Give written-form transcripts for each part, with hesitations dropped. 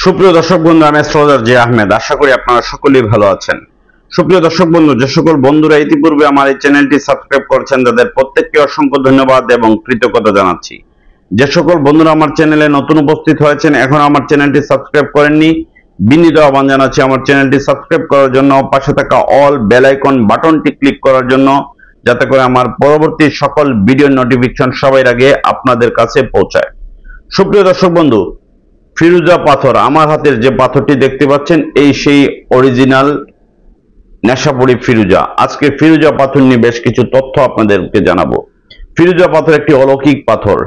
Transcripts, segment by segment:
সুপ্রিয় দর্শক বন্ধু, আমি অ্যাস্ট্রোলজার জে আহমেদ। আশা করি আপনারা সকলেই ভালো আছেন। সুপ্রিয় দর্শক বন্ধু, যে সকল বন্ধুরা ইতিপূর্বে আমার এই চ্যানেলটি সাবস্ক্রাইব করেছেন তাদের প্রত্যেককে অসংখ্য ধন্যবাদ এবং কৃতজ্ঞতা জানাচ্ছি। যে সকল বন্ধুরা আমার চ্যানেলে নতুন উপস্থিত হয়েছেন, এখন আমার চ্যানেলটি সাবস্ক্রাইব করেননি, বিনীত আহ্বান জানাচ্ছি আমার চ্যানেলটি সাবস্ক্রাইব করার জন্য, পাশে থাকা অল বেল আইকন বাটনটি ক্লিক করার জন্য, যাতে করে আমার পরবর্তী সকল ভিডিও নোটিফিকেশন সবার আগে আপনাদের কাছে পৌঁছায়। সুপ্রিয় দর্শক বন্ধু, ফিরোজা পাথর, আমার হাতের যে পাথরটি দেখতে পাচ্ছেন এই সেই অরিজিনাল নেশাপুরি ফিরোজা। আজকে ফিরোজা পাথর নিয়ে বেশ কিছু তথ্য আপনাদেরকে জানাবো। ফিরোজা পাথর একটি অলৌকিক পাথর,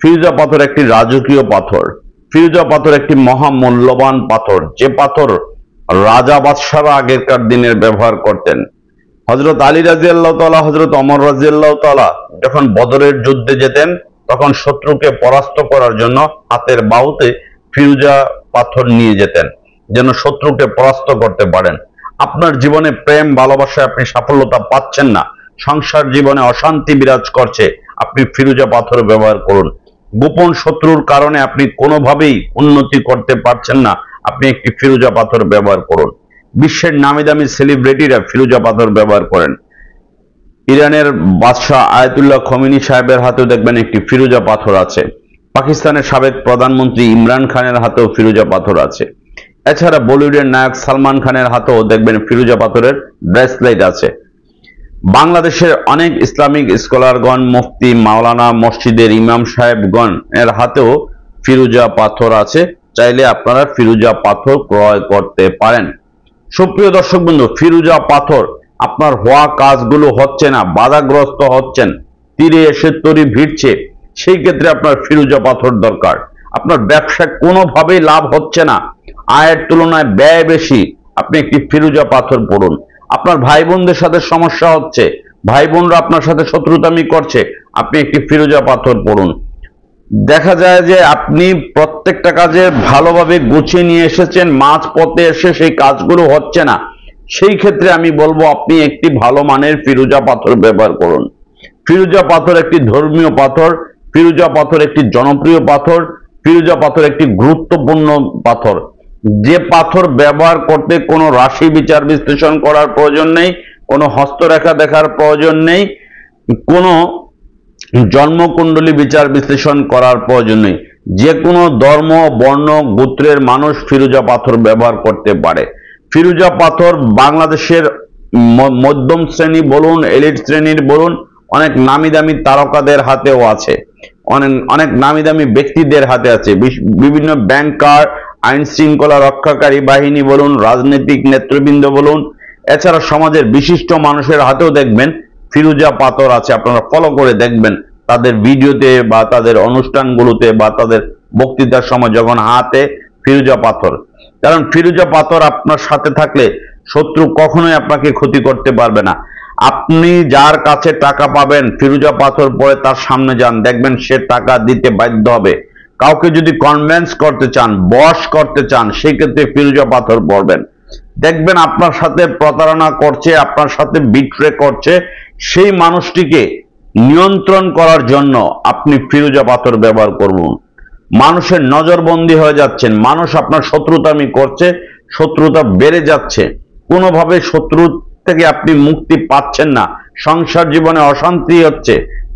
ফিরোজা পাথর একটি রাজকীয় পাথর, ফিরোজা পাথর একটি মহামূল্যবান পাথর, যে পাথর রাজা বাদশাহরা আগেকার দিনের ব্যবহার করতেন। হযরত আলী রাদিয়াল্লাহু তাআলা, হযরত ওমর রাদিয়াল্লাহু তাআলা যখন বদরের যুদ্ধে যেতেন তখন শত্রুকে পরাস্ত করার জন্য হাতের বাহুতে ফিরোজা পাথর নিয়ে যেতেন, যেন শত্রুকে পরাস্ত করতে পারেন। আপনার জীবনে প্রেম ভালোবাসায় আপনি সাফল্যতা পাচ্ছেন না, সংসার জীবনে অশান্তি বিরাজ করছে, আপনি ফিরোজা পাথর ব্যবহার করুন। গোপন শত্রুর কারণে আপনি কোনোভাবেই উন্নতি করতে পারছেন না, আপনি একটি ফিরোজা পাথর ব্যবহার করুন। বিশ্বের নামি দামি সেলিব্রিটিরা ফিরোজা পাথর ব্যবহার করেন। ইরানের বাদশাহ আয়াতুল্লাহ খমেনি সাহেবের হাতেও দেখবেন একটি ফিরোজা পাথর আছে। পাকিস্তানের সাবেক প্রধানমন্ত্রী ইমরান খানের হাতেও ফিরোজা পাথর আছে। এছাড়া বলিউডের নায়ক সালমান খানের হাতেও দেখবেন ফিরোজা পাথরের ব্রেসলেট আছে। বাংলাদেশের অনেক ইসলামিক স্কলারগণ, মুফতি, মাওলানা, মসজিদের ইমাম সাহেবগণ এর হাতেও ফিরোজা পাথর আছে। চাইলে আপনারা ফিরোজা পাথর ক্রয় করতে পারেন। সুপ্রিয় দর্শক বন্ধু, ফিরোজা পাথর আপনার হওয়া কাজগুলো হচ্ছে না, বাধাগ্রস্ত হচ্ছেন, তীরে এসে তরি ভিড়ছে, সেই ক্ষেত্রে আপনার ফিরোজা পাথর দরকার। আপনার ব্যবসায় কোনোভাবেই লাভ হচ্ছে না, আয়ের তুলনায় ব্যয় বেশি, আপনি একটি ফিরোজা পাথর পড়ুন। আপনার ভাই বোনদের সাথে সমস্যা হচ্ছে, ভাই বোনরা আপনার সাথে শত্রুতামি করছে, আপনি একটি ফিরোজা পাথর পড়ুন। দেখা যায় যে আপনি প্রত্যেকটা কাজে ভালোভাবে গুছিয়ে নিয়ে এসেছেন, মাঝ পথে এসে সেই কাজগুলো হচ্ছে না, সেই ক্ষেত্রে আমি বলবো আপনি একটি ভালো মানের ফিরোজা পাথর ব্যবহার করুন। ফিরোজা পাথর একটি ধর্মীয় পাথর, ফিরোজা পাথর একটি জনপ্রিয় পাথর, ফিরোজা পাথর একটি গুরুত্বপূর্ণ পাথর। যে পাথর ব্যবহার করতে কোনো রাশি বিচার বিশ্লেষণ করার প্রয়োজন নেই, কোনো হস্তরেখা দেখার প্রয়োজন নেই, কোনো জন্মকুণ্ডলী বিচার বিশ্লেষণ করার প্রয়োজন নেই। যে কোনো ধর্ম, বর্ণ, গোত্রের মানুষ ফিরোজা পাথর ব্যবহার করতে পারে। ফিরোজা পাথর বাংলাদেশের মধ্যম শ্রেণী বলুন, এলিট শ্রেণীর বলুন, অনেক নামি দামি তারকাদের হাতেও আছে, অনেক নামি দামি ব্যক্তিদের হাতে আছে। বিভিন্ন ব্যাংকার, আইন শৃঙ্খলা রক্ষাকারী বাহিনী বলুন, রাজনৈতিক নেতৃবৃন্দ বলুন, এছাড়া সমাজের বিশিষ্ট মানুষের হাতেও দেখবেন ফিরোজা পাথর আছে। আপনারা ফলো করে দেখবেন তাদের ভিডিওতে বা তাদের অনুষ্ঠানগুলোতে বা তাদের বক্তৃতার সময় যখন হাতে ফিরোজা পাথর। কারণ ফিরোজা পাথর আপনার সাথে থাকলে শত্রু কখনোই আপনাকে ক্ষতি করতে পারবে না। আপনি যার কাছে টাকা পাবেন ফিরোজা পাথর পরে তার সামনে যান, দেখবেন সে টাকা দিতে বাধ্য হবে। কাউকে যদি কনভিন্স করতে চান, বশ করতে চান, সেই ক্ষেত্রে ফিরোজা পাথর পড়বেন। দেখবেন আপনার সাথে প্রতারণা করছে, আপনার সাথে বিট্রে করছে, সেই মানুষটিকে নিয়ন্ত্রণ করার জন্য আপনি ফিরোজা পাথর ব্যবহার করুন। মানুষের নজরবন্দি হয়ে যাচ্ছেন, মানুষ আপনার শত্রুতামি করছে, শত্রুতা বেড়ে যাচ্ছে, কোনোভাবে শত্রু থেকে আপনি মুক্তি পাচ্ছেন না, সংসার জীবনে অশান্তি হচ্ছে,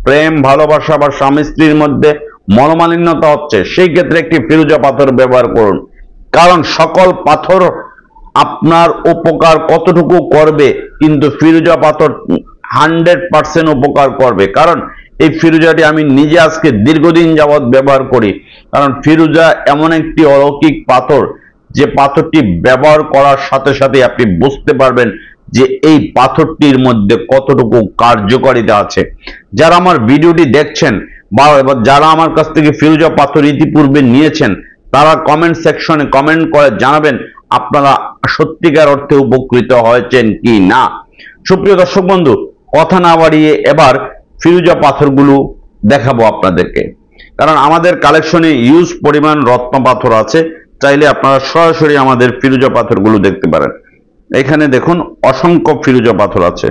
প্রেম ভালোবাসা বা স্বামী স্ত্রীর মধ্যে মনোমালিন্যতা হচ্ছে, সেই ক্ষেত্রে একটি ফিরোজা পাথর ব্যবহার করুন। কারণ সকল পাথর আপনার উপকার কতটুকু করবে, কিন্তু ফিরোজা পাথর 100% উপকার করবে। কারণ এই ফিরোজাটি আমি নিজে আজকে দীর্ঘদিন যাবৎ ব্যবহার করি। কারণ ফিরোজা এমন একটি অলৌকিক পাথর, যে পাথরটি ব্যবহার করার সাথে সাথে আপনি বুঝতে পারবেন যে এই পাথরটির মধ্যে কতটুকু কার্যকারিতা আছে। যারা আমার ভিডিওটি দেখছেন বা যারা আমার কাছ থেকে ফিরোজা পাথর ইতিপূর্বে নিয়েছেন, তারা কমেন্ট সেকশনে কমেন্ট করে জানাবেন আপনারা সত্যিকার অর্থে উপকৃত হয়েছেন কি না। সুপ্রিয় দর্শক বন্ধু, কথা না বাড়িয়ে এবার ফিরোজা পাথরগুলো দেখাবো আপনাদেরকে। কারণ আমাদের কালেকশনে ইউজ পরিমাণ রত্ন পাথর আছে, চাইলে আপনারা সরাসরি আমাদের ফিরোজা পাথরগুলো দেখতে পারেন। এখানে দেখুন অসংখ্য ফিরোজা পাথর আছে,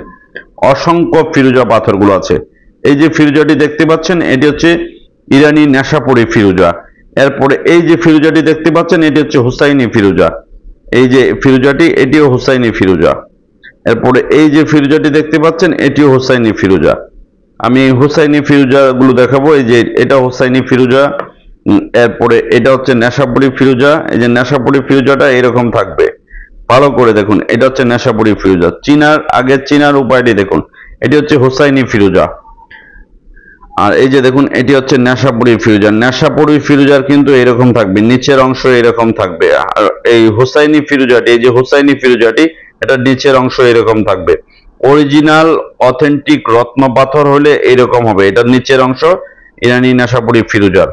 অসংখ্য ফিরোজা পাথরগুলো আছে। এই যে ফিরোজাটি দেখতে পাচ্ছেন, এটি হচ্ছে ইরানি নেশাপুরি ফিরোজা। এরপরে এই যে ফিরোজাটি দেখতে পাচ্ছেন এটি হচ্ছে হুসাইনি ফিরোজা। এই যে ফিরোজাটি এটিও হুসাইনি ফিরোজা। এরপরে এই যে ফিরোজাটি দেখতে পাচ্ছেন এটিও হুসাইনি ফিরোজা। আমি হুসাইনি ফিরোজা গুলো দেখাবো। এই যে এটা হুসাইনি ফিরোজা, এরপরে এটা হচ্ছে নেশাপুরি ফিরোজা। এই যে নেশাপুরি ফিরোজাটা এরকম থাকবে, ভালো করে দেখুন। এটা হচ্ছে নেশাপুরি ফিরোজা। চীনার উপায়টি দেখুন, এটি হচ্ছে হুসাইনি ফিরোজা। আর এই যে দেখুন এটি হচ্ছে নেশাপুরি ফিরোজা। নেশাপুরি ফিরোজার কিন্তু এরকম থাকবে, নিচের অংশ এরকম থাকবে। আর এই হুসাইনি ফিরোজাটি, এই যে হুসাইনি ফিরোজাটি, এটা নিচের অংশ এরকম থাকবে। অরিজিনাল অথেন্টিক রত্ন পাথর হলে এরকম হবে, এটার নিচের অংশ ইরানি নেশাপুরি ফিরোজার।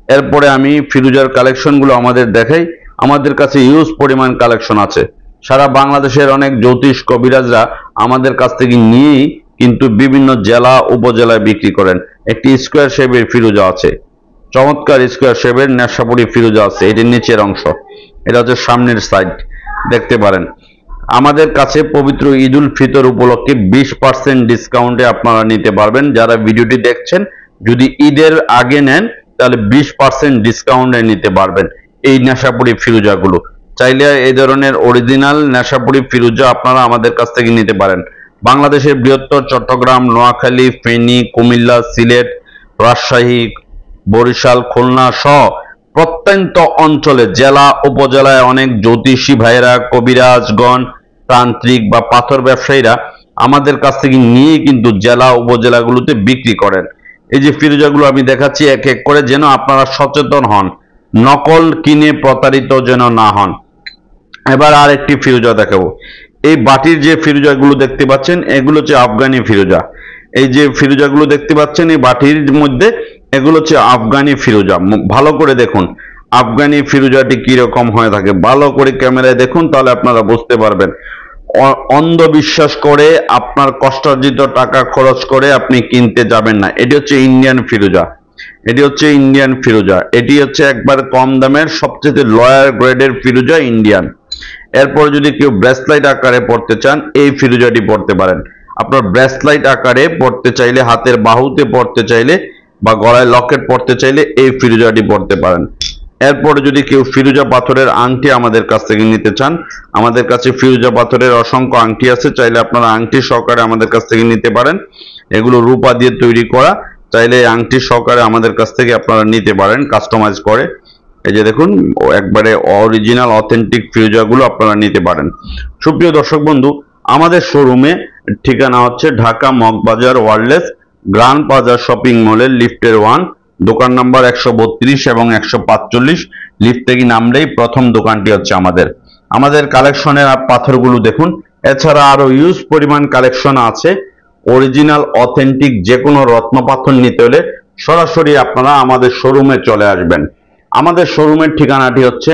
এরপরে আমি ফিরোজার কালেকশন গুলো আমাদের দেখাই। আমাদের কাছে ইউজ পরিমাণ কালেকশন আছে। সারা বাংলাদেশের অনেক জ্যোতিষ কবিরাজরা আমাদের কাছ থেকে নিয়েই কিন্তু বিভিন্ন জেলা উপজেলায় বিক্রি করেন। একটি স্কোয়ার শেপের ফিরোজা আছে, চমৎকার স্কোয়ার শেপের নেশাপুরি ফিরোজা আছে। এটির নিচের অংশ, এটা হচ্ছে সামনের সাইড, দেখতে পারেন। আমাদের কাছে পবিত্র ঈদ উল ফিতর উপলক্ষে 20% ডিসকাউন্টে আপনারা নিতে পারবেন। যারা ভিডিওটি দেখছেন, যদি ঈদের আগে নেন তাহলে 20% ডিসকাউন্টে নিতে পারবেন এই নেশাপুরি ফিরোজাগুলো। চাইলে এই ধরনের অরিজিনাল নেশাপুরি ফিরোজা আপনারা আমাদের কাছ থেকে নিতে পারেন। বাংলাদেশের বৃহত্তর চট্টগ্রাম, নোয়াখালী, ফেনী, কুমিল্লা, সিলেট, রাজশাহী, বরিশাল, খুলনা সহ প্রত্যন্ত অঞ্চলে জেলা উপজেলায় অনেক জ্যোতিষী ভাইরা, কবিরাজগণ, তান্ত্রিক বা পাথর ব্যবসায়ীরা আমাদের কাছ থেকে নিয়ে কিন্তু জেলা উপজেলাগুলোতে বিক্রি করেন। এই যে ফিরোজাগুলো আমি দেখাচ্ছি এক এক করে, যেন আপনারা সচেতন হন, নকল কিনে প্রতারিত যেন না হন। এবার আর একটি ফিরোজা দেখাবো। এই বাটির যে ফিরোজাগুলো দেখতে পাচ্ছেন এগুলো হচ্ছে আফগানি ফিরোজা। এই যে ফিরোজাগুলো দেখতে পাচ্ছেন এই বাটির মধ্যে, এগুলো হচ্ছে আফগানি ফিরোজা। ভালো করে দেখুন আফগানি ফিরোজাটি কিরকম হয়ে থাকে, ভালো করে ক্যামেরায় দেখুন, তাহলে আপনারা বুঝতে পারবেন। অন্ধবিশ্বাস করে আপনার কষ্টার্জিত টাকা খরচ করে আপনি কিনতে যাবেন না। এটি হচ্ছে ইন্ডিয়ান ফিরোজা। এটি হচ্ছে ইন্ডিয়ান ফিরোজা। এটি হচ্ছে একবার কম দামের সবচেয়ে লয়ার গ্রেডের ফিরোজা, ইন্ডিয়ান। এরপর যদি কেউ ব্রেসলাইট আকারে পড়তে চান, এই ফিরোজাটি পড়তে পারেন। আপনার ব্রেসলাইট আকারে পড়তে চাইলে, হাতের বাহুতে পড়তে চাইলে বা গলায় লকেট পড়তে চাইলে এই ফিরোজাটি পড়তে পারেন। এরপরে যদি কেউ ফিরোজা পাথরের আংটি আমাদের কাছ থেকে নিতে চান, আমাদের কাছে ফিরোজা পাথরের অসংখ্য আংটি আছে। চাইলে আপনারা আংটি সহকারে আমাদের কাছ থেকে নিতে পারেন। এগুলো রূপা দিয়ে তৈরি করা, চাইলে আংটি সহকারে আমাদের কাছ থেকে আপনারা নিতে পারেন কাস্টমাইজ করে। এই যে দেখুন একবারে অরিজিনাল অথেন্টিক ফিরোজাগুলো আপনারা নিতে পারেন। সুপ্রিয় দর্শক বন্ধু, আমাদের শোরুমে ঠিকানা হচ্ছে Dhaka Moghbazar Wireless Grand Plaza shopping মলের লিফটের 1, দোকান নাম্বার 132 এবং 145। লিফট থেকে নামলেই প্রথম দোকানটি হচ্ছে আমাদের। আমাদের কালেকশনের পাথরগুলো দেখুন। এছাড়া আরো ইউজ পরিমাণ কালেকশন আছে। অরিজিনাল অথেন্টিক যে কোনো রত্ন পাথর নিতে হলে সরাসরি আপনারা আমাদের শোরুমে চলে আসবেন। আমাদের শোরুমের ঠিকানাটি হচ্ছে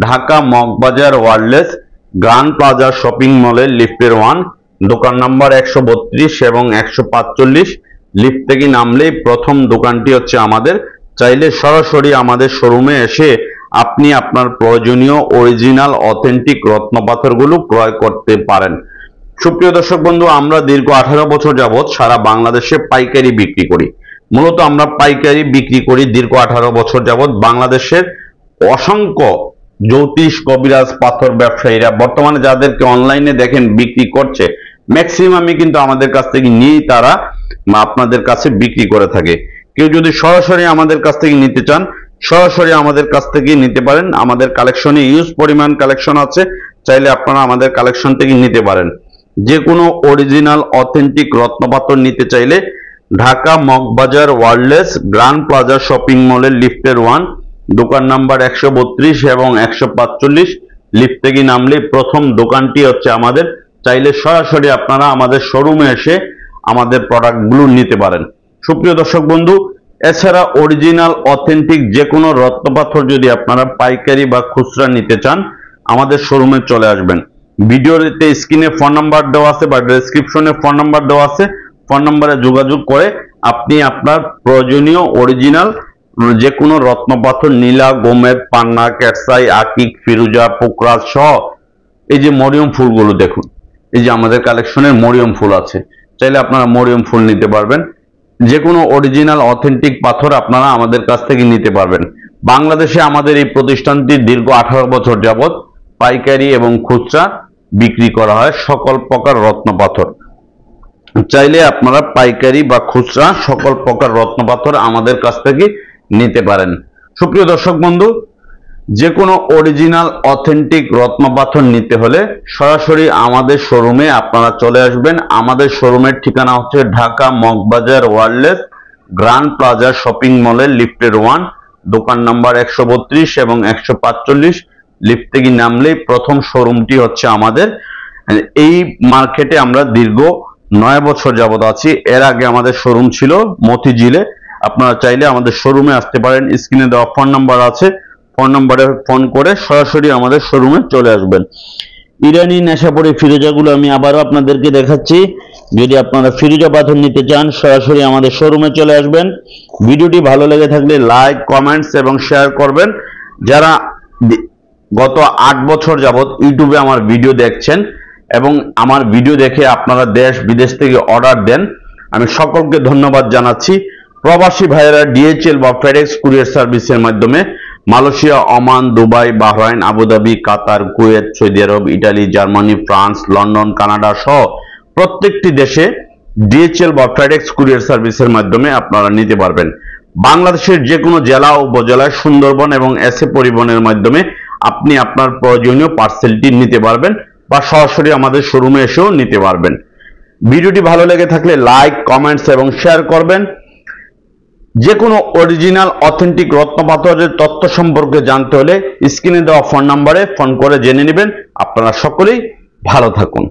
Dhaka Moghbazar Wireless Grand Plaza shopping মলের লিফটের 1, দোকান নাম্বার 132 এবং 145। লিফট থেকে নামলেই প্রথম দোকানটি হচ্ছে আমাদের। চাইলে সরাসরি আমাদের শোরুমে এসে আপনি আপনার প্রয়োজনীয় অরিজিনাল অথেন্টিক রত্ন পাথরগুলো ক্রয় করতে পারেন। সুপ্রিয় দর্শক বন্ধু, আমরা দীর্ঘ 18 বছর যাবৎ সারা বাংলাদেশে পাইকারি বিক্রি করি। মূলত আমরা পাইকারি বিক্রি করি দীর্ঘ 18 বছর যাবৎ। বাংলাদেশের অসংখ্য জ্যোতিষ কবিরাজ পাথর ব্যবসায়ীরা বর্তমানে যাদেরকে অনলাইনে দেখেন বিক্রি করছে, ম্যাক্সিমামই কিন্তু আমাদের কাছ থেকে নিয়েই তারা আপনাদের কাছে বিক্রি করে থাকে। কেউ যদি সরাসরি আমাদের কাছ থেকে নিতে চান, সরাসরি আমাদের কাছ থেকে নিতে পারেন। আমাদের কালেকশনে ইউজ পরিমাণ কালেকশন আছে, চাইলে আপনারা আমাদের কালেকশন থেকে নিতে পারেন। যে কোনো অরিজিনাল অথেন্টিক রত্নপাথর নিতে চাইলে Dhaka Moghbazar Wireless Grand Plaza shopping মলের লিফটের 1, দোকান নাম্বার 132 এবং 145। লিফট থেকে নামলে প্রথম দোকানটি হচ্ছে আমাদের। চাইলে সরাসরি আপনারা আমাদের শোরুমে এসে আমাদের প্রোডাক্টগুলো নিতে পারেন। সুপ্রিয় দর্শক বন্ধু, এছাড়া অরিজিনাল অথেন্টিক যে কোনো রত্নপাথর যদি আপনারা পাইকারি বা খুচরা নিতে চান, আমাদের শোরুমে চলে আসবেন। ভিডিওতে স্ক্রিনে ফোন নাম্বার দেওয়া আছে বা ডেসক্রিপশনে ফোন নাম্বার দেওয়া আছে। ফোন নাম্বারে যোগাযোগ করে আপনি আপনার প্রয়োজনীয় অরিজিনাল যে কোনো রত্নপাথর, নীলা, গোমেদ, পান্না, ক্যাটসাই, আকিক, ফিরোজা, পোকরাজ সহ এই যে মরিয়ম ফুলগুলো দেখুন। এই যে আমাদের কালেকশনের মরিয়ম ফুল আছে, চাইলে আপনারা মরিয়ম ফুল নিতে পারবেন। যে কোনো অরিজিনাল অথেন্টিক পাথর আপনারা আমাদের কাছ থেকে নিতে পারবেন। বাংলাদেশে আমাদের এই প্রতিষ্ঠানটি দীর্ঘ 18 বছর যাবত পাইকারি এবং খুচরা বিক্রি করা হয় সকল প্রকার রত্ন পাথর। চাইলে আপনারা পাইকারি বা খুচরা সকল প্রকার রত্ন পাথর আমাদের কাছ থেকে নিতে পারেন। সুপ্রিয় দর্শক বন্ধু, যে কোনো অরিজিনাল অথেন্টিক রত্ন পাথর নিতে হলে সরাসরি আমাদের শোরুমে আপনারা চলে আসবেন। আমাদের শোরুমের ঠিকানা হচ্ছে Dhaka Moghbazar wireless grand plaza shopping মলের লিফটের 1, দোকান নাম্বার 132 এবং 145। লিফট থেকে নামলেই প্রথম শোরুমটি হচ্ছে আমাদের। এই মার্কেটে আমরা দীর্ঘ 9 বছর যাবত আছি। এর আগে আমাদের শোরুম ছিল মতিঝিলে। আপনারা চাইলে আমাদের শোরুমে আসতে পারেন। স্ক্রিনে দেওয়া ফোন নাম্বার আছে, ফোন নাম্বারে ফোন করে সরাসরি আমাদের শোরুমে চলে আসবেন। ইরানি নেশাপড়ি ফিরোজাগুলো আমি আবারও আপনাদেরকে দেখাচ্ছি। যদি আপনারা ফিরোজা পাথর নিতে চান সরাসরি আমাদের শোরুমে চলে আসবেন। ভিডিওটি ভালো লেগে থাকলে লাইক, কমেন্টস এবং শেয়ার করবেন। যারা গত 8 বছর যাবত ইউটিউবে আমার ভিডিও দেখছেন এবং আমার ভিডিও দেখে আপনারা দেশ বিদেশ থেকে অর্ডার দেন, আমি সকলকে ধন্যবাদ জানাচ্ছি। প্রবাসী ভাইয়েরা ডিএচএল বা ফেডেক্স কুরিয়ার সার্ভিসের মাধ্যমে Malaysia, Oman, Dubai, Bahrain, Abu Dhabi, Qatar, Kuwait, Saudi Arab, Italy, Germany, France, London, Canada সহ প্রত্যেকটি দেশে ডিএচএল বা ফেডেক্স কুরিয়ার সার্ভিসের মাধ্যমে আপনারা নিতে পারবেন। বাংলাদেশের যে কোনো জেলা ও উপজেলায় সুন্দরবন এবং এসএ পরিবহনের মাধ্যমে আপনি আপনার প্রয়োজনীয় পার্সেলটি নিতে পারবেন বা সরাসরি আমাদের শোরুমে এসেও নিতে পারবেন। ভিডিওটি ভালো লেগে থাকলে লাইক, কমেন্টস এবং শেয়ার করবেন। যে কোনো অরিজিনাল অথেন্টিক রত্ন পাথরের তথ্য সম্পর্কে জানতে হলে স্ক্রিনে দেওয়া ফোন নাম্বারে ফোন করে জেনে নেবেন। আপনারা সকলেই ভালো থাকুন।